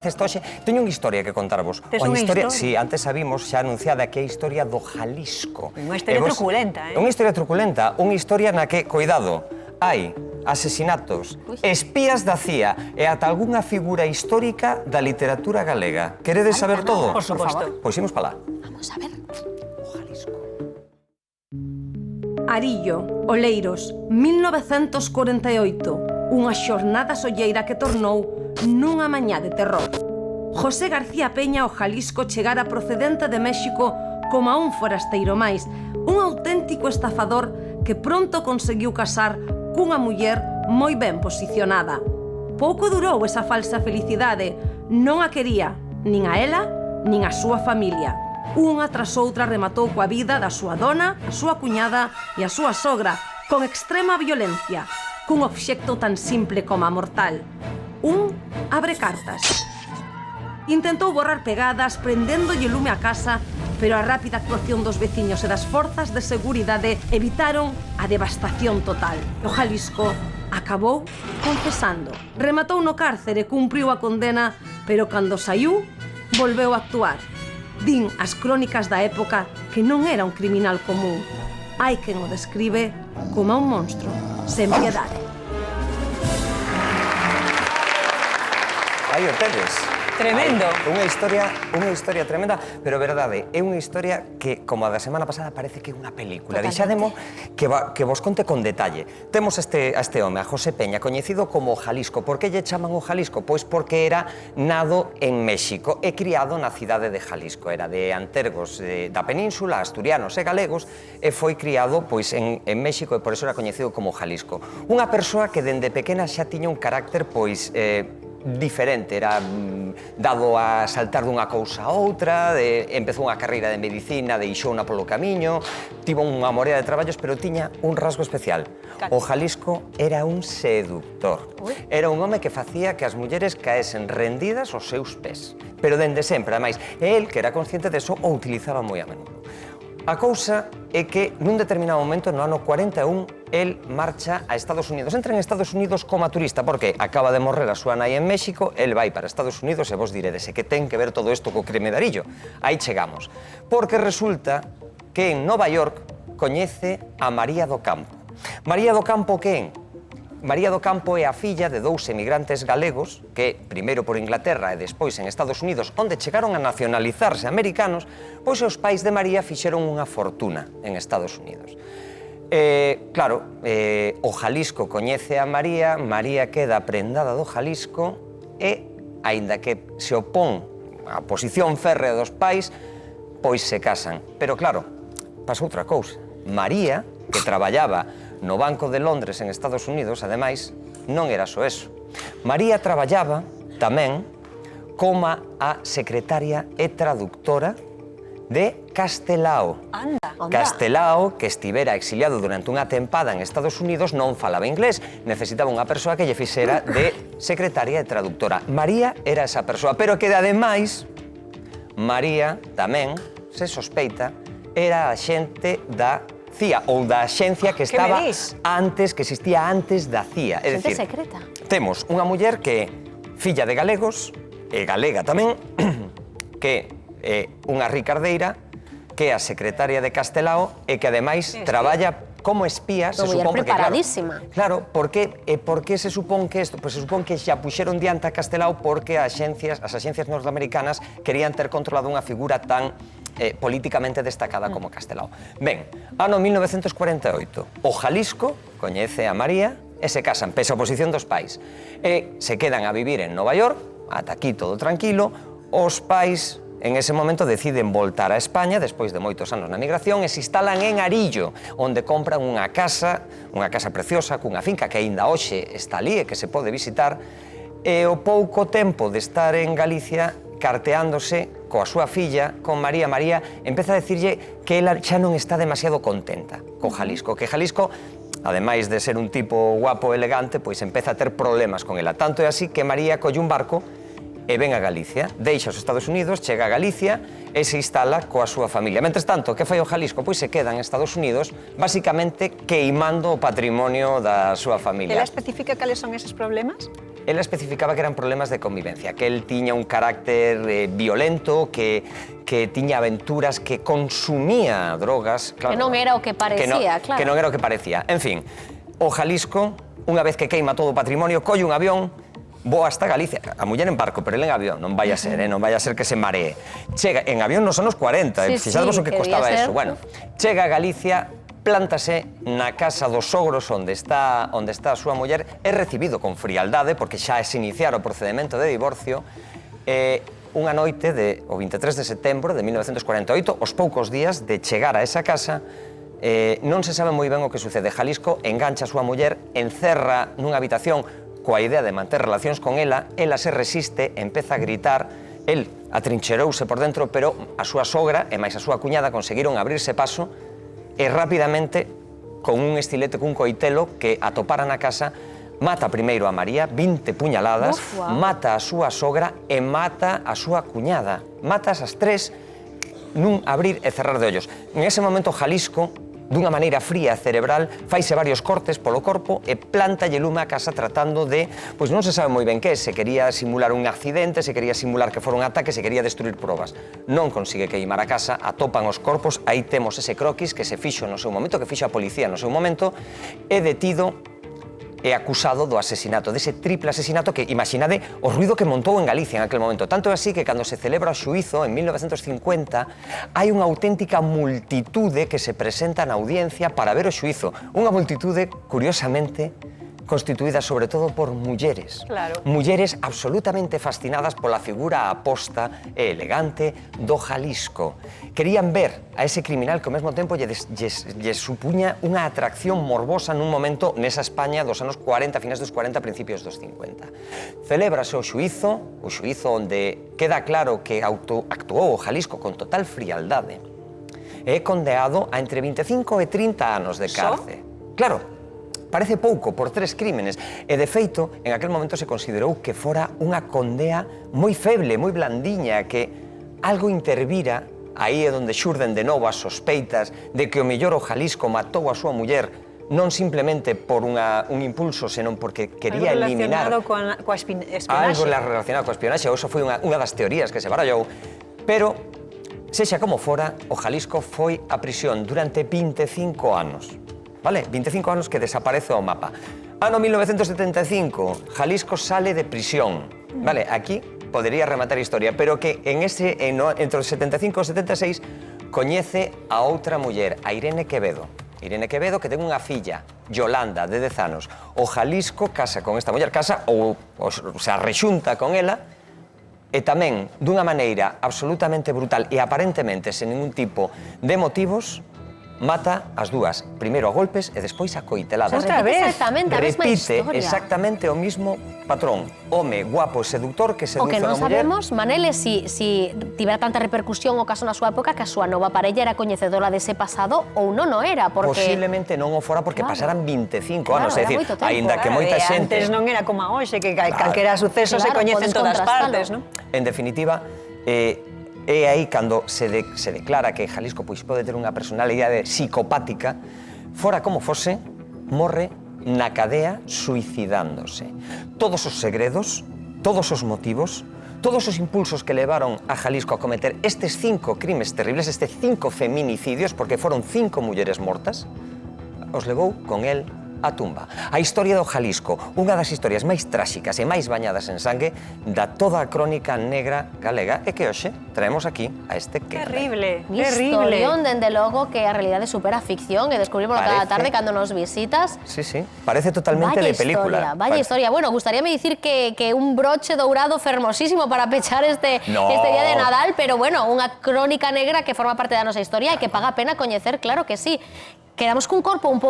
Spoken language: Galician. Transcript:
Hoxe, teño unha historia que contarvos. Tes unha historia? Si, antes sabimos xa anunciada que é a historia do Jalisco. Unha historia truculenta, eh? Unha historia truculenta, unha historia na que, coidado, hai asesinatos, espías da CIA e ata algunha figura histórica da literatura galega. Queredes saber todo? Por suposto. Pois imos pa lá. Vamos a ver. O Jalisco. Arillo, Oleiros, 1948. Unha xornada solleira que tornou nunha mañá de terror. José García Peña, o Jalisco, chegara procedente de México como a un forasteiro máis, un auténtico estafador que pronto conseguiu casar cunha muller moi ben posicionada. Pouco durou esa falsa felicidade, non a quería, nin a ela, nin a súa familia. Unha tras outra rematou coa vida da súa dona, a súa cuñada e a súa sogra, con extrema violencia, cun obxecto tan simple como a mortal. Un abrecartas. Intentou borrar pegadas, prendéndolle lume á casa, pero a rápida actuación dos veciños e das forzas de seguridade evitaron a devastación total. O Jalisco acabou confesando. Rematou no cárcere, cumpriu a condena, pero cando saiu, volveu a actuar. Din as crónicas da época que non era un criminal común. Hai quen o describe como un monstro, sen piedade. Aí o tedes. Tremendo. Unha historia tremenda, pero verdade, é unha historia que, como a da semana pasada, parece que é unha película. Dixademo que vos conte con detalle. Temos a este home, a José Peña, coñecido como Jalisco. Por que lle chaman o Jalisco? Pois porque era nado en México e criado na cidade de Jalisco. Era de Antergos da península, asturianos e galegos, e foi criado en México e por iso era coñecido como Jalisco. Unha persoa que dende pequena xa tiña un carácter diferente, era dado a saltar dunha cousa a outra, empezou unha carreira de medicina, deixouna polo camiño, tivo unha morea de traballos, pero tiña un rasgo especial. O Jalisco era un seductor. Era un home que facía que as mulleres caesen rendidas aos seus pés. Pero dende sempre, ademais, el, que era consciente deso, o utilizaba moi a menudo. A cousa é que, nun determinado momento, no ano 41, el marcha a Estados Unidos. Entra en Estados Unidos como turista, porque acaba de morrer a súa nai en México, el vai para Estados Unidos e vos diredese que ten que ver todo isto co crime de Arillo. Aí chegamos. Porque resulta que en Nova York coñece a María do Campo. María do Campo quen? María do Campo é a filla de dous emigrantes galegos que, primeiro por Inglaterra e despois en Estados Unidos, onde chegaron a nacionalizarse americanos, pois os pais de María fixeron unha fortuna en Estados Unidos. O Jalisco coñece a María, María queda prendada do Jalisco e, aínda que se opón á posición férrea dos pais, pois se casan. Pero claro, pasa outra cousa. María, que traballaba no Banco de Londres en Estados Unidos, ademais, non era só eso. María traballaba tamén como a secretaria e traductora de Castelao. Castelao, que estivera exiliado durante unha tempada en Estados Unidos, non falaba inglés. Necesitaba unha persoa que lle fixera de secretaria e traductora. María era esa persoa, pero que, ademais, María tamén, se sospeita, era a xente da CIA, ou da axencia que estaba antes, que existía antes da CIA. É dicir, secreta. Temos unha muller que é filla de galegos, e galega tamén, que é unha ricardeira, que é a secretaria de Castelao e que ademais traballa como espía, se supón que preparadísima. Claro, por que se supón que isto? Pois se supón que xa puxeron diante a Castelao porque as axencias norteamericanas querían ter controlado unha figura tan políticamente destacada como Castelao. Ben, ano 1948, o Jalisco coñece a María e se casan, pese a oposición dos pais. E se quedan a vivir en Nova York, ata aquí todo tranquilo. Os pais, en ese momento, deciden voltar a España, despois de moitos anos na migración, e se instalan en Arillo, onde compran unha casa preciosa, cunha finca que aínda hoxe está ali e que se pode visitar, e ao pouco tempo de estar en Galicia, carteándose coa súa filla, con María, empeza a dicirlle que ela xa non está demasiado contenta co Jalisco, que Jalisco, ademais de ser un tipo guapo e elegante, pois empeza a ter problemas con ela. Tanto é así que María colle un barco e ven a Galicia, deixa os Estados Unidos, chega a Galicia e se instala coa súa familia. Mentres tanto, que fai o Jalisco? Pois se queda en Estados Unidos, basicamente queimando o patrimonio da súa familia. Ela especifica cales son eses problemas? ela especificaba que eran problemas de convivencia, que el tiña un carácter violento, que tiña aventuras, que consumía drogas... Claro, que non era o que parecía, claro. Que non era o que parecía. En fin, o Jalisco, unha vez que queima todo o patrimonio, colle un avión, voa hasta Galicia. A muller en barco, pero ele en avión, non vai a ser, non vai a ser que se maree. Chega, en avión nos anos 40, fixadvos o que costaba eso. Bueno, chega a Galicia, plántase na casa dos sogros onde está a súa muller, é recibido con frialdade, porque xa se iniciara o procedimento de divorcio, unha noite o 23 de setembro de 1948, os poucos días de chegar a esa casa, non se sabe moi ben o que sucede. Jalisco engancha a súa muller, encerra nunha habitación coa idea de manter relacións con ela se resiste, empeza a gritar, el atrincherouse por dentro, pero a súa sogra e máis a súa cuñada conseguiron abrirse paso e rapidamente, con un estilete, cun coitelo que atopara na casa, mata primeiro a María, 20 puñaladas, mata a súa sogra e mata a súa cuñada. Mata as tres nun abrir e cerrar de ollos. En ese momento, Jalisco, dunha maneira fría, cerebral, faise varios cortes polo corpo e plántalle lume a casa tratando de, pois non se sabe moi ben que, se quería simular un accidente, se quería simular que fora un ataque, se quería destruir probas. Non consigue queimar a casa, atopan os corpos, aí temos ese croquis que se fixo no seu momento, que fixo a policía no seu momento, é detido e acusado do asesinato, dese triple asesinato que, imaginade, o ruido que montou en Galicia en aquel momento. Tanto é así que cando se celebra o xuízo en 1950 hai unha auténtica multitude que se presenta na audiencia para ver o xuízo. Unha multitude, curiosamente, constituída sobre todo por mulleres. Claro. Mulleres absolutamente fascinadas pola figura aposta e elegante do Jalisco. Querían ver a ese criminal que ao mesmo tempo lle supuña unha atracción morbosa nun momento nesa España dos anos 40, finais dos 40, principios dos 50. Celébrase o xuízo onde queda claro que actuou o Jalisco con total frialdade e é condeado a entre 25 e 30 anos de cárcere. Claro, parece pouco por 3 crímenes e, de feito, en aquel momento se considerou que fora unha condea moi feble, moi blandiña, que algo intervira, aí é onde xurden de novo as sospeitas de que o mellor o Jalisco matou a súa muller non simplemente por un impulso, senón porque quería eliminar... Algo relacionado coa espionaxe. Algo relacionado coa espionaxe, ou iso foi unha das teorías que se barallou, pero, sexa como fora, o Jalisco foi a prisión durante 25 anos. Vale, 25 anos que desaparece o mapa. Ano 1975, Jalisco sale de prisión. Vale, aquí podería rematar a historia, pero que entre os 75 e os 76 coñece a outra muller, a Irene Quevedo. Irene Quevedo, que ten unha filla, Yolanda, de 10 anos. O Jalisco casa con esta muller, ou se arrexunta con ela, e tamén, dunha maneira absolutamente brutal e aparentemente sen ningún tipo de motivos, mata as dúas, primeiro a golpes e despois a coiteladas. Outra vez. Exactamente a mesma historia. Repite exactamente o mismo patrón. Home guapo e seductor que seduce a O que non unha muller. sabemos, Manele, si tivera tanta repercusión o caso na súa época que a súa nova parella era coñecedora dese pasado ou non o era, porque... Posiblemente non o fora porque pasaran 25 anos, é dicir, aínda que Claro, moita xente... Antes non era como a hoxe, que calquera suceso se coñece en todas partes, non? En definitiva, é aí cando se declara que Jalisco pode ter unha personalidade psicopática, fora como fose, morre na cadea suicidándose. Todos os segredos, todos os motivos, todos os impulsos que levaron a Jalisco a cometer estes 5 crimes terribles, estes 5 feminicidios, porque foron 5 mulleres mortas, os levou con el a tumba. A historia do Jalisco, unha das historias máis tráxicas e máis bañadas en sangue da toda a crónica negra galega e que hoxe traemos aquí a este que Terrible, Un terrible. historión, dende logo, que a realidade supera a ficción e descubrimos cada tarde cando nos visitas. Sí, sí, parece totalmente de película. Vaya historia. Bueno, gustaríame dicir que un broche dourado fermosísimo para pechar este día de Nadal, pero bueno, unha crónica negra que forma parte da nosa historia e que paga a pena coñecer, claro que sí. Quedamos cun corpo un pouco